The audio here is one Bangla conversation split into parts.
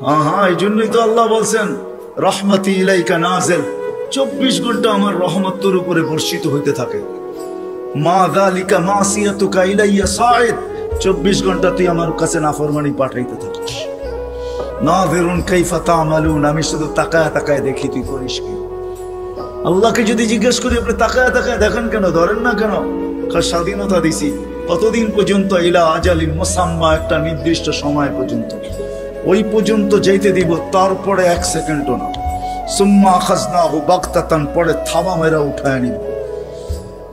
হ্যাঁ হ্যাঁ, এই জন্যই তো আল্লাহ বলছেন রহমতি ইলাইকা নাজিল, 24 ঘন্টা আমার রহমত তোর উপরে বর্ষিত হইতে থাকে। মা যালিকা মাসিয়াতুকা ইলাইয়া সাইদ, 24 ঘন্টা তুই আমার কাছে নাফরমানি পাঠাইতে থাকিস। নাযিরুন কাইফা তা'মালুন, আমি শুধু তাকায় তাকায় দেখি তুই করিস কি। আল্লাহকে যদি জিজ্ঞেস করি আপনি তাকায় তাকায় দেখেন কেন, ধরেন না কেন? স্বাধীনতা দিছি কতদিন পর্যন্ত? ইলা আজালিন মুসাম্মা, একটা নির্দিষ্ট সময় পর্যন্ত, ওই পর্যন্ত যাইতে দিব, তারপরে 1 সেকেন্ডও না। সুম্মা আখাযনাহু বাগতাতান, পরে থামা মেরা উঠায় নিব,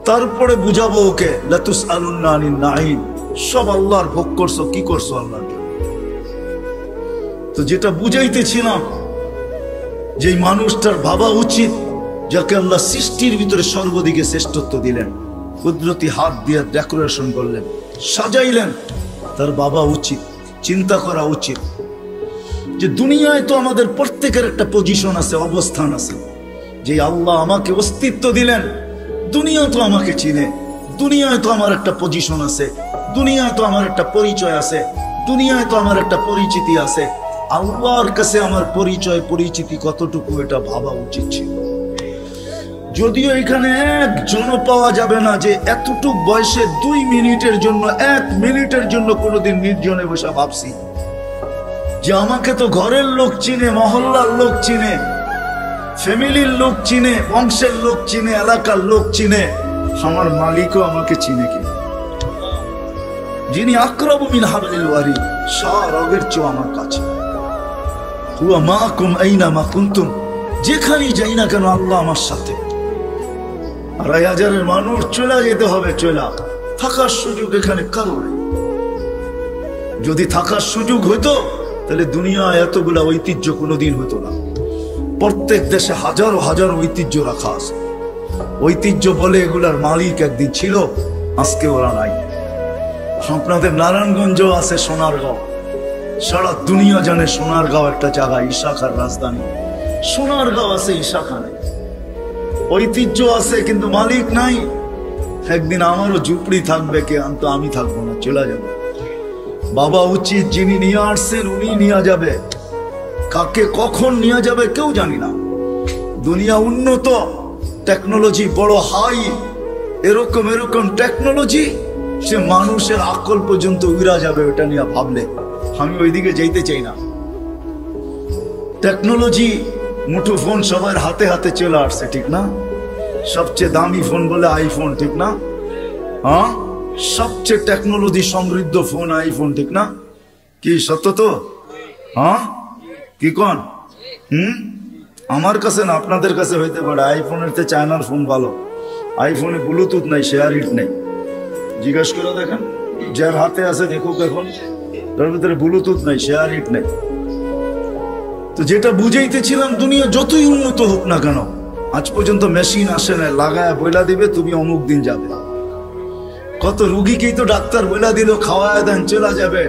তারপরে বুঝাবো ওকে লাতুসআলুন্না আনিন নাঈম, সব আল্লাহর ভোগ করছো, কি করছো আল্লাহর জন্য। তো যেটা বুঝাইতেছিলাম, যে মানুষটার ভাবা উচিত যাকে আল্লাহ সৃষ্টির ভিতরে সর্বদিকে শ্রেষ্ঠত্ব দিলেন, কুদরতি হাত দিয়ে ডেকোরেশন করলেন, সাজাইলেন, তার ভাবা উচিত, চিন্তা করা উচিত যে দুনিয়ায় তো আমাদের প্রত্যেকের একটা পজিশন আছে, অবস্থান আছে। যে আল্লাহ আমাকে অস্তিত্ব দিলেন, দুনিয়া তো আমাকে চিনে, দুনিয়ায় তো আমার একটা পজিশন আছে, দুনিয়ায় তো আমার একটা পরিচয় আছে, দুনিয়ায় তো আমার একটা পরিচিতি আছে। আল্লাহর কাছে আমার পরিচয় পরিচিতি কতটুকু, এটা ভাবা উচিত ছিল। যদিও এখানে একজনও পাওয়া যাবে না যে এতটুক বয়সে 2 মিনিটের জন্য, 1 মিনিটের জন্য কোনোদিন নির্জনে বসে ভাবছি যে আমাকে তো ঘরের লোক চিনে, মহল্লার লোক চিনে, ফ্যামিলির লোক চিনে, বংশের লোক চিনে, এলাকার লোক চিনে, আমার মালিকও আমাকে চিনে কিনা, যিনি আকরাবু মিন হাবলিল ওয়ারিদ, রগের চেয়ে আমার কাছে। হুয়া মাকুম আইনামা কুনতুম, যেখানেই যাই না কেন আল্লাহ আমার সাথে। 2,500 মানুষ চলে যেতে হবে, চলে থাকার সুযোগ এখানে কারো নেই। যদি থাকার সুযোগ হইতো তাহলে দুনিয়া এতগুলা ঐতিহ্য কোনোদিন হতো না। প্রত্যেক দেশে হাজারো হাজারো ঐতিহ্য রাখা আছে। ঐতিহ্য বলে এগুলার মালিক একদিন ছিল, আজকে ওরা নাই। আপনাদের নারায়ণগঞ্জ আছে, সোনারগাঁও, সারা দুনিয়া জানে সোনারগাঁও একটা জায়গা, ঈশাখার রাজধানী। সোনারগাঁও আছে, ঈশাখা নেই। ঐতিহ্য আছে কিন্তু মালিক নাই। একদিন আমারও ঝুপড়ি থাকবে, কে তো আমি থাকবো না, চলে যাবো। বাবা উচিত, যিনি নিয়ে আসছেন উনি নিয়ে যাবে, কাকে কখন নিয়ে যাবে কেউ জানি না। দুনিয়া উন্নত, টেকনোলজি বড় হাই, এরকম এরকম টেকনোলজি, সে মানুষের আকল পর্যন্ত উড়া যাবে ওটা নিয়ে ভাবলে। আমি ওইদিকে যেতে চাই না। টেকনোলজি, মুঠো ফোন সবার হাতে হাতে চলে আসছে, ঠিক না? সবচেয়ে দামি ফোন বলে আইফোন, ঠিক না? হ্যাঁ, সবচেয়ে টেকনোলজি সমৃদ্ধ ফোন আইফোন, ঠিক না? কি সত্য তো? হ্যাঁ, কি কোন? আমার কাছে না, আপনাদের কাছে হইতে পারে। আইফোনের চেয়ে চায়নার ফোন ভালো। আইফোনে ব্লুটুথ নাই, শেয়ার ইট নেই। জিজ্ঞাসা করে দেখেন, যার হাতে আছে দেখুক, এখন তার ভিতরে ব্লুটুথ নাই, শেয়ার ইট নেই। তো যেটা বুঝাইতেছিলাম, দুনিয়া যতই উন্নত হোক না কেন, আজ পর্যন্ত মেশিন আসে না লাগায় বইলা দিবে তুমি অমুক দিন যাবে। কত রুগীকেই তো ডাক্তার বইলা দিল খাওয়ায় দেন চলে যাবে,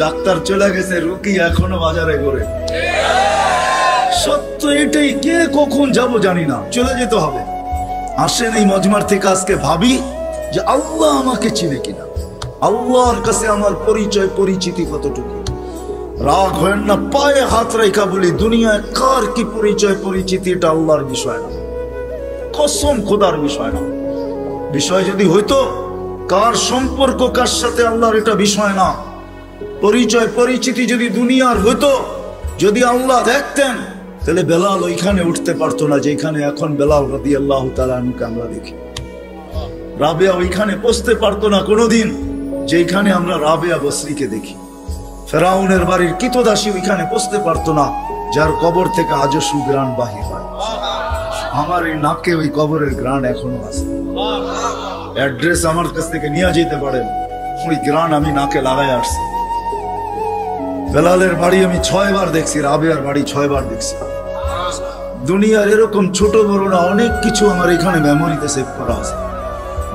ডাক্তার চলে গেছে, রুগী এখনো বাজারে ঘুরে। সত্য এটাই, কে কখন যাব জানি না, চলে যেতে হবে। আসেন এই মজমার থেকে আজকে ভাবি যে আল্লাহ আমাকে চিনে কিনা, আল্লাহর কাছে আমার পরিচয় পরিচিতি কতটুকু। রাগ হয় না, পায়ে হাত রেখা বলি, দুনিয়ায় কার কি পরিচয় পরিচিতি এটা আল্লাহর বিষয় না, কসম খোদার বিষয় না। বিষয় যদি হইতো কার সম্পর্ক কার সাথে, আল্লাহর এটা বিষয় না। পরিচয় পরিচিতি যদি দুনিয়ার হইতো, যদি আল্লাহ দেখতেন, তাহলে বেলাল ওইখানে উঠতে পারতো না যেখানে এখন বেলাল রাদিয়াল্লাহু তাআলা আনহুকে আমরা দেখি। রাবেয়া ওইখানে বসতে পারতো না কোনোদিন যেখানে আমরা রাবেয়া বসরিকে দেখি। ফেরাউনের বাড়ির কিতদাসী ওইখানে বসতে পারতো না যার কবর থেকে আজও সুগ্রাণ বাহির হয়। আমার এই নাকে ওই কবরের গ্রাণ এখনো আছে। অ্যাড্রেস আমার কাছ থেকে নিয়ে যেতে পারেন, ওই গ্রাণ আমি নাকে লাগাই আসছি। বেলালের বাড়ি আমি 6 বার দেখছি, রাবেয়ার বাড়ি 6 বার দেখছি। দুনিয়ার এরকম ছোট বড় না অনেক কিছু আমার এখানে মেমোরিতে সেভ করা আছে।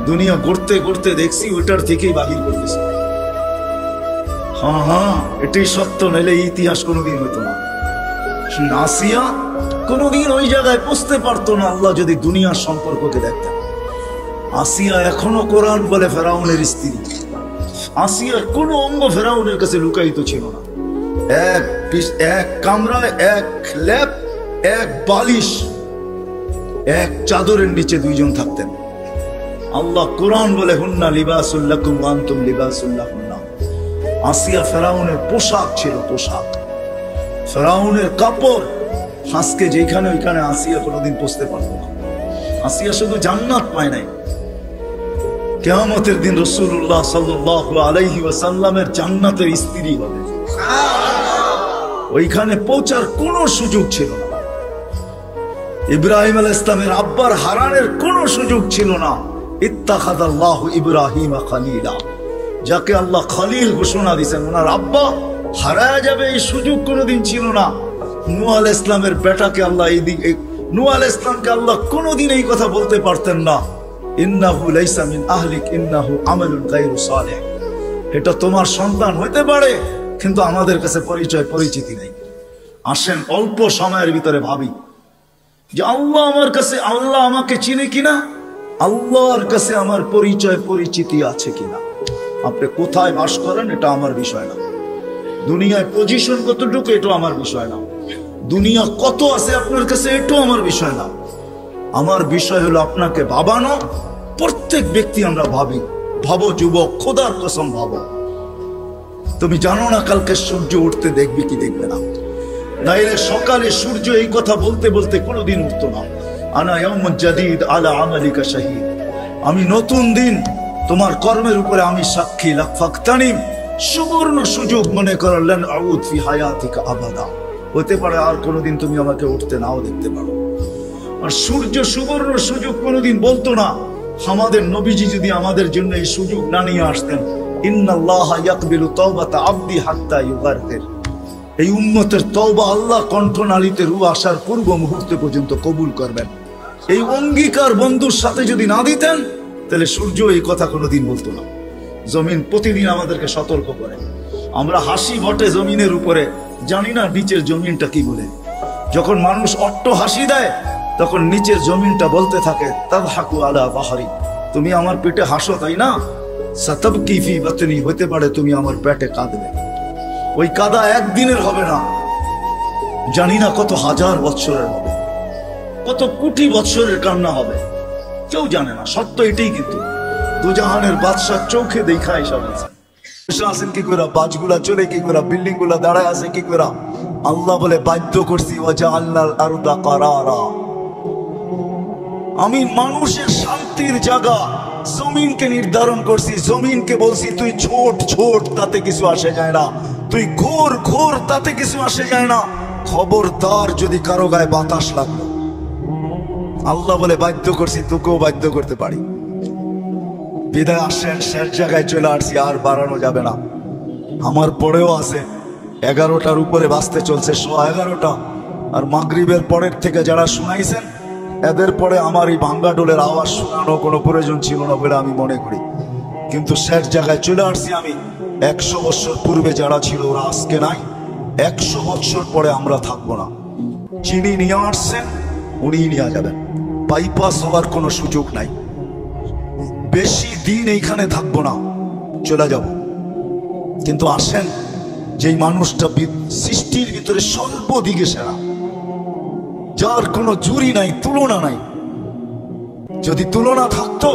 দুনিয়া গড়তে গড়তে দেখছি, ওইটার থেকেই বাহির করতেছি। হ্যাঁ হ্যাঁ, এটাই সত্য, নাইলে ইতিহাস কোনোদিন হতো না। আসিয়া কোনোদিন ওই জায়গায় পৌঁছতে পারতো না আল্লাহ যদি দুনিয়ার সম্পর্ককে দেখতেন। আসিয়া এখনো কোরআন বলে ফেরাউনের স্ত্রী। আসিয়ার কোনো অঙ্গ ফেরাউনের কাছে লুকায়িত ছিল না। এক এক কামরায় এক ল্যাপ, এক বালিশ, এক চাদরের নিচে দুইজন থাকতেন। আল্লাহ কোরআন বলে হুন্না লিবাসুল লাকুম ওয়া আনতুম লিবাসুল লাহুন্না। আসিয়া ফেরাউনের পোশাক ছিল, পোশাক ফেরাউনের কাপড়। আজকে যেখানে ওইখানে আসিয়া কোনোদিন পৌঁছতে পারবো না। আসিয়া শুধু জান্নাত পায় নাই, কিয়ামতের দিন রাসূলুল্লাহ সাল্লাল্লাহু আলাইহি ওয়াসাল্লামের জান্নাতের স্ত্রী হবে। ওইখানে পৌঁছার কোনো সুযোগ ছিল না। ইব্রাহিম আলাইহিস সালামের আব্বার হারানের কোনো সুযোগ ছিল না। ইত্তাখাযাল্লাহু ইব্রাহিমা খলিলা, যাকে আল্লাহ খলিল ঘোষণা দিয়েছেন, ওনার আব্বা হারায় যাবে এই সুযোগ কোনোদিন ছিল না। নূহ আলাইহিস সালামের বেটাকে আল্লাহ নূহ আলাইহিস সালামকে আল্লাহ কোনোদিন এই কথা বলতে পারতেন না, ইন্নাহু লাইসা মিন আহলিক ইন্নাহু আমালুন গায়রু সালিহ। এটা তোমার সন্তান হতে পারে, কিন্তু আমাদের কাছে পরিচয় পরিচিতি নেই। আসেন অল্প সময়ের ভিতরে ভাবি যে আল্লাহ আমার কাছে, আল্লাহ আমাকে চিনে কিনা, আল্লাহর কাছে আমার পরিচয় পরিচিতি আছে কিনা। আপনি কোথায় বাস করেন এটা আমার বিষয় না, দুনিয়ায় পজিশন কতটুকু এটা আমার বিষয় না, দুনিয়া কত আছে আপনার কাছে এটাও আমার বিষয় না। আমার বিষয় হলো আপনাকে ভাবানো। প্রত্যেক ব্যক্তি আমরা ভাবি, ভাবো যুবক, খোদার কসম ভাবো। তুমি জানো না কালকে সূর্য উঠতে দেখবে কি দেখবে না। নাইলে সকালে সূর্য এই কথা বলতে বলতে কোনোদিন উঠতো না, আনা ইয়াউমুন জাদীদ আলা আমালিকা শাহীদ। আমি নতুন দিন, তোমার কর্মের উপরে আমি সাক্ষী। লাফাকতানিম, সুবর্ণ সুযোগ মনে করলেন, আউদ ফি হায়াতিকা আবাদা। হতে পারে আর কোনোদিন তুমি আমাকে উঠতে নাও দেখতে পারো। আর সূর্য সুবর্ণ সুযোগ কোনোদিন বলতো না। আমাদের নবীজি যদি আমাদের জন্য এই সুযোগ না নিয়ে আসতেন, ইন্নাল্লাহা ইয়াকবিলু তাওবাতা আবদি হাত্তা ইউগারকির, এই উম্মতের তওবা আল্লাহ কণ্ঠনালীতে রূহ আসার পূর্ব মুহূর্ত পর্যন্ত কবুল করবেন। এই অঙ্গীকার বন্ধুর সাথে যদি না দিতেন, তাহলে সূর্য এই কথা কোনোদিন বলতো না। জমিন প্রতিদিন আমাদেরকে সতর্ক করে। আমরা হাসি বটে জমিনের উপরে, জানি না নিচের জমিনটা কি বলে। যখন মানুষ অট্ট হাসি দেয়, তখন নিচের জমিনটা বলতে থাকে, তাদহাকু আলা বাহরি, তুমি আমার পেটে হাসো তাই না, সাতাবকি ফি বাতনি, হতে পারে তুমি আমার পেটে কাঁদবে। ওই কাদা একদিনের হবে না, জানি না কত হাজার বৎসরের হবে, কত কোটি বৎসরের কান্না হবে, কেউ জানে না। সত্য এটাই, কিন্তু দুজাহানের বাদশাহ চোখে দেখা এসব আছেন কি করে, বাজগুলা চলে কি করে, বিল্ডিং গুলা দাঁড়ায় আছে কি করে। আল্লাহ বলে বাধ্য করছি, ওয়াজআলনাল আরদা কারারা, আমি মানুষের শান্তির জায়গা জমিনকে নির্ধারণ করছি। জমিনকে বলছি তুই ছোট ছোট, তাতে কিছু আসে যায় না, তুই ঘোর ঘোর, তাতে কিছু আসে যায় না। খবরদার যদি কারো গায়ে বাতাস লাগলো, আল্লাহ বলে বাধ্য করছি, তোকেও বাধ্য করতে পারি। বিদায় আসেন, শেষ জায়গায় চলে আসছি, আর বাড়ানো যাবে না। আমার পরেও আছে 11টার উপরে বাজতে চলছে, 11:15। আর মাগরিবের পরের থেকে যারা শুনাইছেন, এদের পরে আমার এই ভাঙ্গা ডোলের আওয়াজ শোনানো কোনো প্রয়োজন ছিল না বলে আমি মনে করি। কিন্তু শেষ জায়গায় চলে আসছি আমি। 100 বছর পূর্বে যারা ছিল ওরা আজকে নাই, 100 বছর পরে আমরা থাকবো না। যিনি নিয়ে আসছেন উনি নিয়ে যাবেন, বাইপাস হওয়ার কোনো সুযোগ নাই। বেশি দিন এইখানে থাকবো না, চলে যাব। কিন্তু আসেন, যেই মানুষটা সৃষ্টির ভিতরে সর্বদিকে সেরা, যার কোনো জুরি নাই, তুলনা নাই, যদি তুলনা থাকতো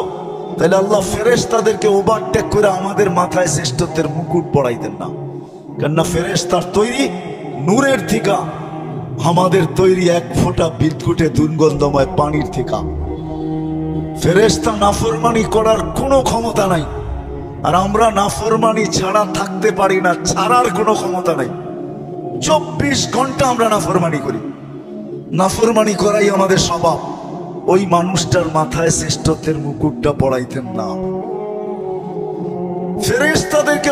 তাহলে আল্লাহ ফেরেশতাদেরকে ওভারটেক করে আমাদের মাথায় শ্রেষ্ঠত্বের মুকুট পরাইতেন না। কেননা ফেরেশতার তৈরি নূরের থিকা, আমাদের তৈরি এক ফোঁটা বিদ্যুটে দুর্গন্ধময় পানির থিকা। ফেরেশতা নাফরমানি করার কোনো ক্ষমতা নাই, আর আমরা নাফরমানি ছাড়া থাকতে পারি না, ছাড়ার কোনো ক্ষমতা নাই। 24 ঘন্টা আমরা নাফরমানি করি, নাফরমানি করাই আমাদের স্বভাব। ওই মানুষটার মাথায় শ্রেষ্ঠত্বের মুকুটটা পড়াইতেন না। ফেরেশতাদেরকে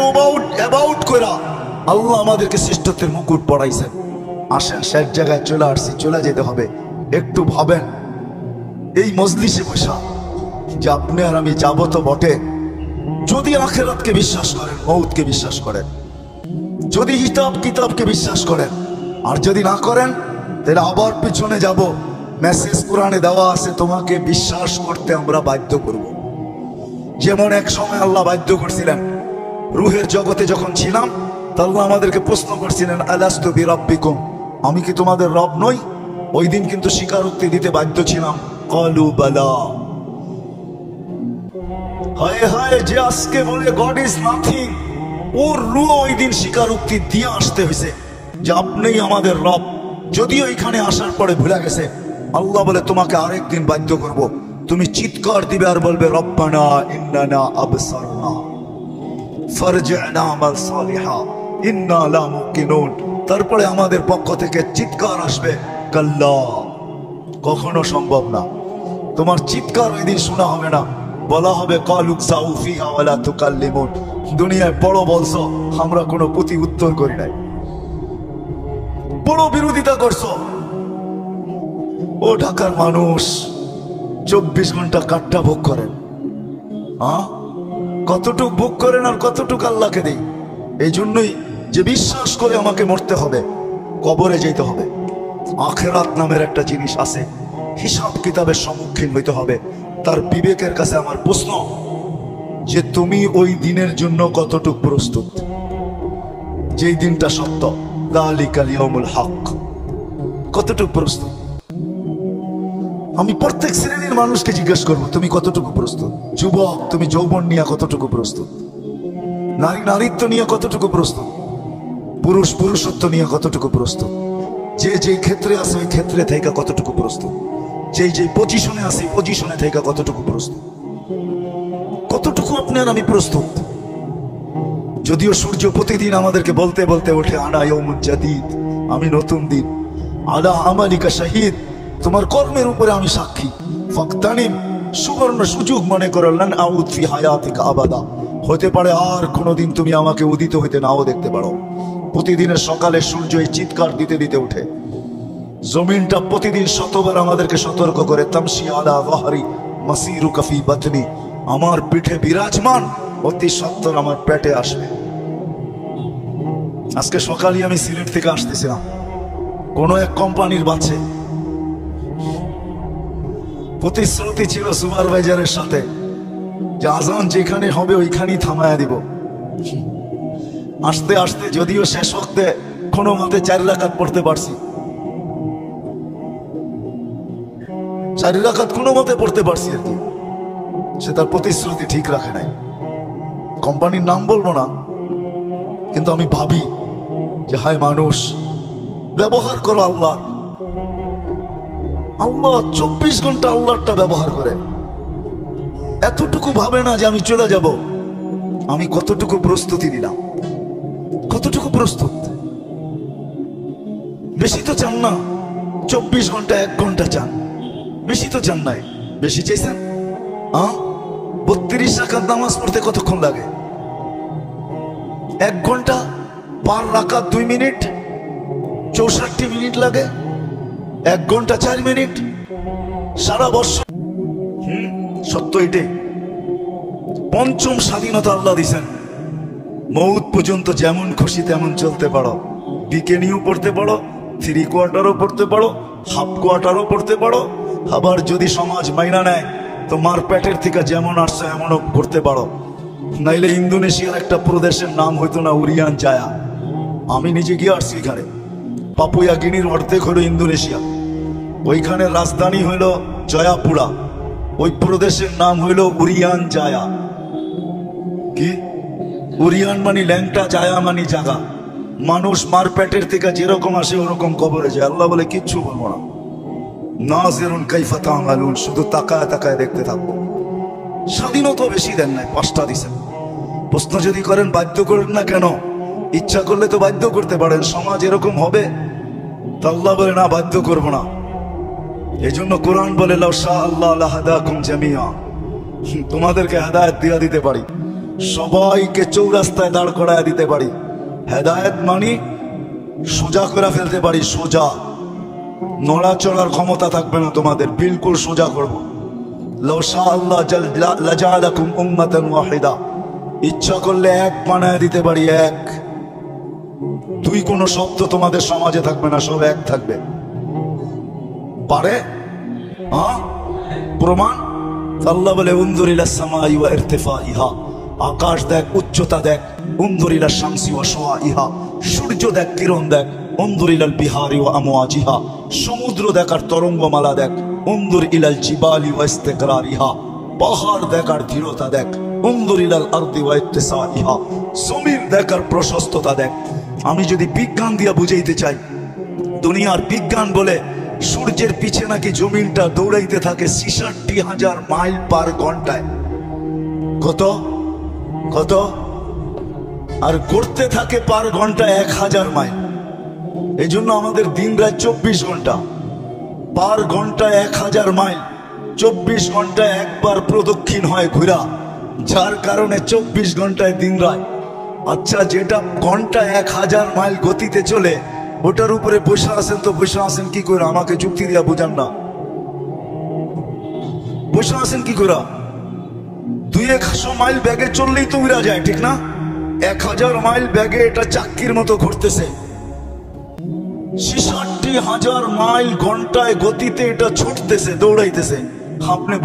অ্যাবাউট করা আল্লাহ আমাদেরকে শ্রেষ্ঠত্বের মুকুট পড়াইছেন। আসেন, শেষ জায়গায় চলে আসছি, চলে যেতে হবে। একটু ভাবেন এই মজলিসে বসা যে আপনি আর আমি যাবো তো বটে, যদি আখিরাতকে বিশ্বাস করেন, মউতকে বিশ্বাস করেন, যদি হিসাব কিতাবকে বিশ্বাস করেন, আর যদি না করেন তাহলে আবার পিছনে যাব। মেসেজ কোরআনে দেওয়া আছে, তোমাকে বিশ্বাস করতে আমরা বাধ্য করব। যেমন এক সময় আল্লাহ বাধ্য করছিলেন, রুহের জগতে যখন ছিলাম আল্লাহ আমাদেরকে প্রশ্ন করছিলেন, আলাস্তু বিরাব্বিকুম, আমি কি তোমাদের রব নই? ওই দিন কিন্তু স্বীকারোক্তি দিতে বাধ্য ছিলাম। ক্বালু বালা। হায় হায়, যে আজকে বলে গড ইজ নাথিং, ওর রূহ ওই দিন স্বীকারোক্তি দিয়ে আসতে হয়েছে যে আপনিই আমাদের রব। যদিও এখানে আসার পরে ভুলে গেছে। আল্লাহ বলে তোমাকে আরেকদিন বাধ্য করব, তুমি চিৎকার দিবে আর বলবে রব্বানা ইন্নানা আবসারনা ফারজি'না আমাল সালিহা ইন্না লা মুকিনুন। তারপরে আমাদের পক্ষ থেকে চিৎকার আসবে, কাল্লা, কখনো সম্ভব না। তোমার চিৎকার ওই দিন শোনা হবে না। বলা হবে কালুক সাউ ফিহা ওয়ালা তুকাল্লিমুন, দুনিয়ায় বড় বলছো, আমরা কোনো প্রতি উত্তর করি নাই, বড় বিরোধিতা করছো। ও ঢাকার মানুষ 24 ঘন্টা কাটটা ভোগ করেন। কতটুক ভোগ করেন আর কতটুক আল্লাহকে দেই। এই জন্যই যে বিশ্বাস করে আমাকে মরতে হবে, কবরে যেতে হবে। আখেরাত নামের একটা জিনিস আছে, হিসাব কিতাবের সম্মুখীন হইতে হবে। তার বিবেকের কাছে আমার প্রশ্ন যে তুমি ওই দিনের জন্য কতটুক প্রস্তুত? যেই দিনটা সত্য, যালিকাল ইয়াউমুল হক, কতটুক প্রস্তুত? আমি প্রত্যেক শ্রেণীর মানুষকে জিজ্ঞেস করবো, তুমি কতটুকু প্রস্তুত? যুবক, তুমি যৌবন নিয়ে কতটুকু প্রস্তুত? নারী নারীত্ব নিয়ে কতটুকু প্রস্তুত? পুরুষ পুরুষত্ব নিয়ে কতটুকু প্রস্তুত? যে যেই ক্ষেত্রে আছে ওই ক্ষেত্রে থেকে কতটুকু প্রস্তুত? যেই যেই পজিশনে আছে পজিশনে থেকে কতটুকু প্রস্তুত? কতটুকু আপনার আমি প্রস্তুত? যদিও সূর্য প্রতিদিন আমাদেরকে বলতে বলতে ওঠে, আনা ইয়াউমুন জাদীদ, আমি নতুন দিন, আলা আমালিকা শাহিদ, তোমার কর্মের উপরে আমি সাক্ষী। ফাকতানিম, সুবর্ণ সুযোগ মনে করো, লান আউদ ফি হায়াতিকা আবাদা, হতে পারে আর কোনোদিন তুমি আমাকে উদিত হইতে নাও দেখতে পারো। প্রতিদিনের সকালে সূর্য এই চিৎকার দিতে দিতে উঠে। জমিনটা প্রতিদিন শতবার আমাদেরকে সতর্ক করে, তামশি আলা যাহরি মাসিরুকা ফি বাতনি, আমার পিঠে বিরাজমান, অতি সত্বর আমার পেটে আসবে। আজকে সকালে আমি সিলেট থেকে আসতেছিলাম, কোন এক কোম্পানির বাসে প্রতিশ্রুতি ছিল সুপারভাইজারের সাথে যে আজান যেখানে হবে ওইখানেই থামায়া দিব। আসতে আসতে যদিও শেষ হতে কোনো মতে 4 রাকাত পড়তে পারছি, 4 রাকাত কোনো মতে পড়তে পারছি আর কি। সে তার প্রতিশ্রুতি ঠিক রাখে নাই। কোম্পানির নাম বলবো না, কিন্তু আমি ভাবি যে হায় মানুষ, ব্যবহার করো আল্লাহ। আল্লাহ 24 ঘন্টা আল্লাহটা ব্যবহার করে, এতটুকু ভাবে না যে আমি চলে যাব। আমি কতটুকু প্রস্তুতি দিলাম, কতটুকু প্রস্তুত? বেশি তো চান না, 24 ঘন্টা 1 ঘন্টা চান, বেশি তো চান নাই। বেশি চাইছেন? 32 রাকাত নামাজ পড়তে কতক্ষণ লাগে? 1 ঘন্টা, 5 রাকাত 2 মিনিট, 64 মিনিট লাগে। 1 ঘন্টা 4 মিনিট, সারা বছর। সত্য এটাই। পঞ্চম স্বাধীনতা আল্লাহ দিছেন, মৌত পর্যন্ত যেমন খুশি তেমন চলতে পারো। বিকেনিও পড়তে পারো, 3 কোয়ার্টারও পড়তে পারো, হাফ কোয়ার্টারও পড়তে পারো। আবার যদি সমাজ মাইনা নেয় তো মার পেটের থেকে যেমন আসছে এমনও করতে পারো। নাইলে ইন্দোনেশিয়ার একটা প্রদেশের নাম হইতো না উরিয়ান জায়া? আমি নিজে গিয়ে আসছি এখানে। পাপুয়া গিনির অর্ধেক হলো ইন্দোনেশিয়া, ওইখানের রাজধানী হইল জয়াপুরা, ওই প্রদেশের নাম হইল উরিয়ান জায়া। কি উরিয়ান মানে ল্যাংটা, জায়া মানে জাগা। মানুষ মার পেটের থেকে যেরকম আসে ওরকম কবরে যায়। আল্লাহ বলে কিচ্ছু বলবো না, নাজিরুন কাইফা তা'মালুন, শুধু তাকায় তাকায় দেখতে থাকবো। স্বাধীনতা বেশি দেন নাই, 5টা দিছেন। প্রশ্ন যদি করেন বাধ্য করেন না কেন? ইচ্ছা করলে তো বাধ্য করতে পারেন। সমাজ এরকম হবে তো আল্লাহ বলে না, বাধ্য করবো না। এই জন্য কোরআন বলে লাউ শাআ আল্লাহ লাহাদাকুম জামিআ, তোমাদেরকে হেদায়েত দিয়া দিতে পারি, সবাইকে চৌরাস্তায় দাঁড় করায় দিতে পারি। হেদায়েত মানে সোজা করে ফেলতে পারি, সোজা, নড়াচড়ার ক্ষমতা থাকবে না তোমাদের, বিলকুল সোজা করব। লাউ শাআ আল্লাহ লাজালাকুম উম্মাতান ওয়াহিদা, ইচ্ছা করলে এক বানায় দিতে পারি, এক। 2 কোনো শব্দ তোমাদের সমাজে থাকবে না, সব এক থাকবে। পারে? প্রমাণ? আল্লাহ বলে উনজুর ইলাস সামাই ওয়া ইরতিফাইহা, আকাশ দেখ, উচ্চতা দেখ, উন্দরিলা শামসি ওয়া শুআইহা, সূর্য দেখ, কিরণ দেখ, উন্দরিলাল বিহারি ওয়া আমওয়াজিহা, সমুদ্র দেখ আর তরঙ্গমালা দেখ, উন্দুর ইলাল জিবালি ওয়া ইস্তিকরারিহা, পাহাড় দেখ আর দৃঢ়তা দেখ, উন্দুর ইলাল আরদি ওয়া ইত্তিসাইহা, জমিন দেখ আর প্রশস্ততা দেখ। আমি যদি বিজ্ঞান দিয়া বুঝাইতে চাই, দুনিয়ার বিজ্ঞান বলে সূর্যের পিছে নাকি জমিনটা দৌড়াইতে থাকে 66,000 মাইল পার ঘন্টায়। কত কত? আর করতে থাকে পার ঘন্টায় 1000 মাইল। এই জন্য আমাদের দিন রাত 24 ঘন্টা, পার ঘন্টায় 1000 মাইল, 24 ঘন্টায় একবার প্রদক্ষিণ হয় ঘুরা, যার কারণে 24 ঘন্টায় দিন রাত। আচ্ছা, যেটা ঘন্টায় 1000 মাইল গতিতে চলে, ওটার উপরে বসে আছেন তো বসে আছেন কি করে? আমাকে যুক্তি দিয়া বুঝান না, বসে আছেন কি করে? 200 মাইল ব্যাগে চললেই তো উড়া যায়, ঠিক না? 1000 মাইল ব্যাগে এটা চাক্কির মতো ঘুরতেছে। 66,000 মাইল ঘন্টায় গতিতে এটা ছুটতেছে, দৌড়াইতেছে। আপনি